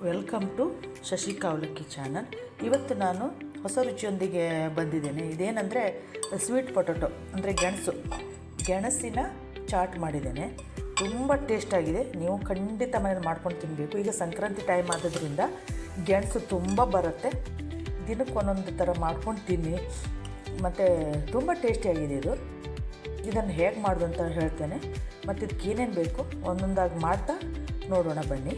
Welcome to ಶಶಿಕಾ ಅವಲಕ್ಕಿ channel. ಇವತ್ತು ನಾನು ಹೊಸ ರುಚಿಯೊಂದಿಗೆ ಬಂದಿದ್ದೇನೆ. ಇದೇನೆಂದರೆ ಸ್ವೀಟ್ ಪೊಟೊಟೊ ಅಂದರೆ ಗೆಣಸಿನ ಚಾಟ್ ಮಾಡಿದ್ದೇನೆ. ತುಂಬ ಟೇಸ್ಟಾಗಿದೆ. ನೀವು ಖಂಡಿತ ಮನೇಲಿ ಮಾಡ್ಕೊಂಡು ತಿನ್ನಬೇಕು. ಈಗ ಸಂಕ್ರಾಂತಿ ಟೈಮ್ ಆಗೋದ್ರಿಂದ ಗೆಣಸು ತುಂಬ ಬರುತ್ತೆ. ದಿನಕ್ಕೆ ಒಂದೊಂದು ಥರ ಮಾಡ್ಕೊಂಡು ತಿನ್ನಿ. ಮತ್ತು ತುಂಬ ಟೇಸ್ಟಿಯಾಗಿದೆ ಇದು. ಇದನ್ನು ಹೇಗೆ ಮಾಡೋದು ಅಂತ ಹೇಳ್ತೇನೆ. ಮತ್ತು ಇದಕ್ಕೆ ಏನೇನು ಬೇಕು ಒಂದೊಂದಾಗಿ ಮಾಡ್ತಾ ನೋಡೋಣ ಬನ್ನಿ.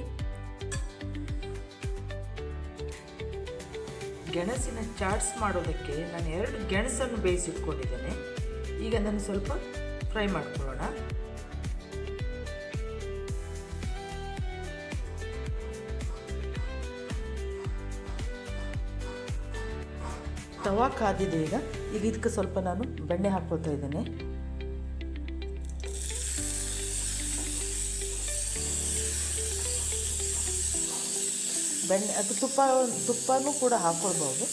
ಗೆಣಸಿನ ಚಾಟ್ಸ್ ಮಾಡೋದಕ್ಕೆ ನಾನು 2 ಗೆಣಸನ್ನು ಬೇಯಿಸಿಟ್ಕೊಂಡಿದ್ದೇನೆ. ಈಗ ಅದನ್ನು ಸ್ವಲ್ಪ ಫ್ರೈ ಮಾಡ್ಕೊಳ್ಳೋಣ. ತವಾ ಕಾದಿದೆ. ಈಗ ಇದಕ್ಕೆ ಸ್ವಲ್ಪ ನಾನು ಬೆಣ್ಣೆ ಹಾಕ್ಕೊಳ್ತಾ ಇದ್ದೇನೆ. ಬೆಣ್ಣೆ ಅದು ತುಪ್ಪನೂ ಕೂಡ ಹಾಕ್ಕೊಳ್ಬೋದು.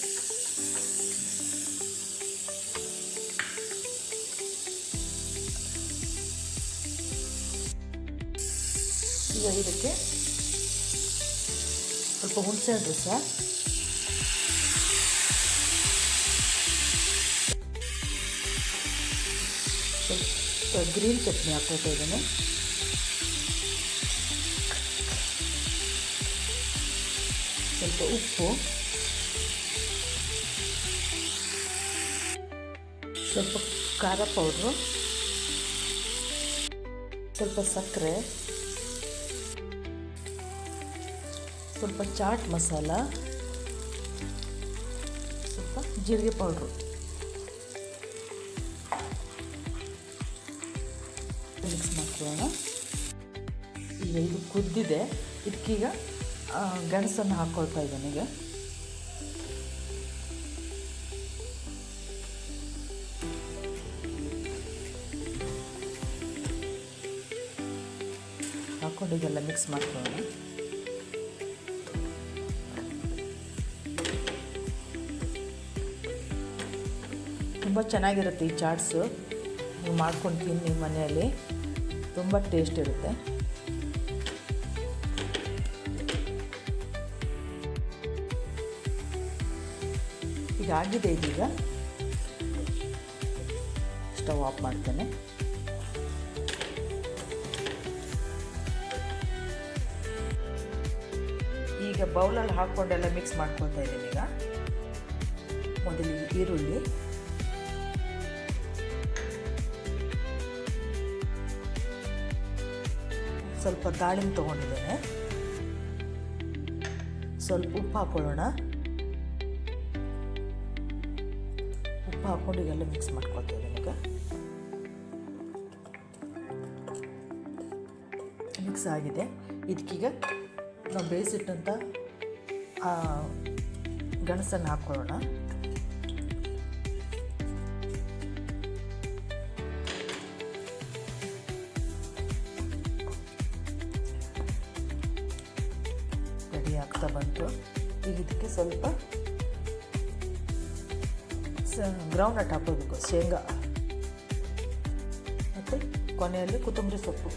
ಈಗ ಇದಕ್ಕೆ ಸ್ವಲ್ಪ ಹುಣಸೆ ರಸ, ಸ್ವಲ್ಪ ಗ್ರೀನ್ ಚಟ್ನಿ ಹಾಕ್ಕೊಳ್ತಾ ಇದ್ದೇನೆ. ಸ್ವಲ್ಪ ಉಪ್ಪು, ಸ್ವಲ್ಪ ಖಾರ ಪೌಡ್ರು, ಸ್ವಲ್ಪ ಸಕ್ಕರೆ, ಸ್ವಲ್ಪ ಚಾಟ್ ಮಸಾಲ, ಸ್ವಲ್ಪ ಜೀರಿಗೆ ಪೌಡ್ರು ಮಿಕ್ಸ್ ಮಾಡ್ಕೊಳ್ಳೋಣ. ಈಗ ಇದು ಕುದ್ದಿದೆ. ಇದಕ್ಕೀಗ ಗೆಣಸನ್ನು ಹಾಕ್ಕೊಳ್ತಾ ಇದ್ದೇನೆ. ಈಗ ಹಾಕ್ಕೊಂಡು ಇದೆಲ್ಲ ಮಿಕ್ಸ್ ಮಾಡ್ಕೊಳ್ಳೋಣ. ತುಂಬ ಚೆನ್ನಾಗಿರುತ್ತೆ ಈ ಚಾಟ್ಸು. ನೀವು ಮಾಡ್ಕೊಂಡು ತಿನ್ನಿ ಮನೆಯಲ್ಲಿ, ತುಂಬ ಟೇಸ್ಟ್ ಇರುತ್ತೆ. ಈಗ ಆಗಿದೆ. ಇದೀಗ ಸ್ಟವ್ ಆಫ್ ಮಾಡ್ತೇನೆ. ಈಗ ಬೌಲಲ್ಲಿ ಹಾಕ್ಕೊಂಡೆಲ್ಲ ಮಿಕ್ಸ್ ಮಾಡ್ಕೊಳ್ತಾ ಇದ್ದೀನಿ. ಈಗ ಮೊದಲಿಗೆ ಈರುಳ್ಳಿ, ಸ್ವಲ್ಪ ದಾಳಿಂಬೆ ತೊಗೊಂಡಿದ್ದೇನೆ. ಸ್ವಲ್ಪ ಉಪ್ಪು ಹಾಕ್ಕೊಳ್ಳೋಣ. ಉಪ್ಪು ಹಾಕ್ಕೊಂಡು ಈಗೆಲ್ಲ ಮಿಕ್ಸ್ ಮಾಡ್ಕೊಳ್ತಾ ಇದ್ದೀನಿ. ಈಗ ಮಿಕ್ಸ್ ಆಗಿದೆ. ಇದಕ್ಕೀಗ ನಾವು ಬೇಯಿಸಿಟ್ಟಂಥ ಗೆಣಸನ್ನು ಹಾಕ್ಕೊಳ್ಳೋಣ. ರೆಡಿ ಆಗ್ತಾ ಬಂತು. ಈಗ ಇದಕ್ಕೆ ಸ್ವಲ್ಪ ಗ್ರೌಂಡ್ ನಟ್ ಹಾಕೋಬೇಕು, ಶೇಂಗಾ, ಮತ್ತು ಕೊನೆಯಲ್ಲಿ ಕೊತ್ತಂಬರಿ ಸೊಪ್ಪು,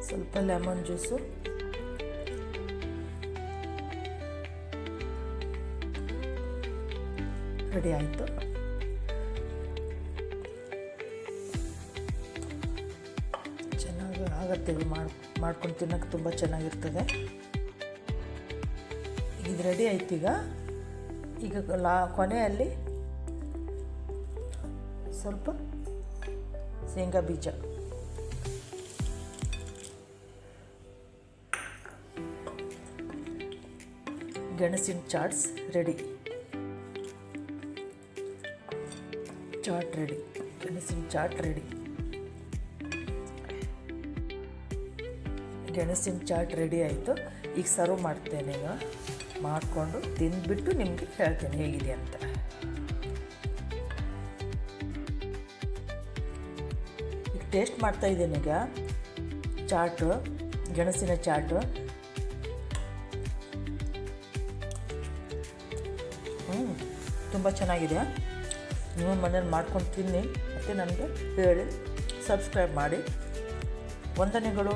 ಸ್ವಲ್ಪ ಲೆಮನ್ ಜ್ಯೂಸು, ರೆಡಿ ಆಯಿತು. ಚೆನ್ನಾಗಿ ಆಗುತ್ತೆ. ಮಾಡ್ಕೊಂಡು ತಿನ್ನೋಕ್ಕೆ ತುಂಬ ಚೆನ್ನಾಗಿರ್ತದೆ. ಇದು ರೆಡಿ ಆಯ್ತು. ಈಗ ಕೊನೆಯಲ್ಲಿ ಸ್ವಲ್ಪ ಶೇಂಗಾ ಬೀಜ, ಗೆಣಸಿನ ಚಾಟ್ಸ್ ರೆಡಿ. ಗೆಣಸಿನ ಚಾಟ್ ರೆಡಿ ಆಯಿತು. ಈಗ ಸರ್ವ್ ಮಾಡ್ತೇನೆ. ಈಗ ಮಾಡಿಕೊಂಡು ತಿಂದ್ಬಿಟ್ಟು ನಿಮಗೆ ಹೇಳ್ತೇನೆ ಹೇಗಿದೆ ಅಂತ. ಈಗ ಟೇಸ್ಟ್ ಮಾಡ್ತಾಯಿದ್ದೇನೆ. ಈಗ ಗೆಣಸಿನ ಚಾಟು ತುಂಬ ಚೆನ್ನಾಗಿದೆ. ನೀವು ಮನೇಲಿ ಮಾಡ್ಕೊಂಡು ತಿನ್ನಿ ಮತ್ತು ನನಗೆ ಹೇಳಿ ಸಬ್ಸ್ಕ್ರೈಬ್ ಮಾಡಿ. ವಂದನೆಗಳು.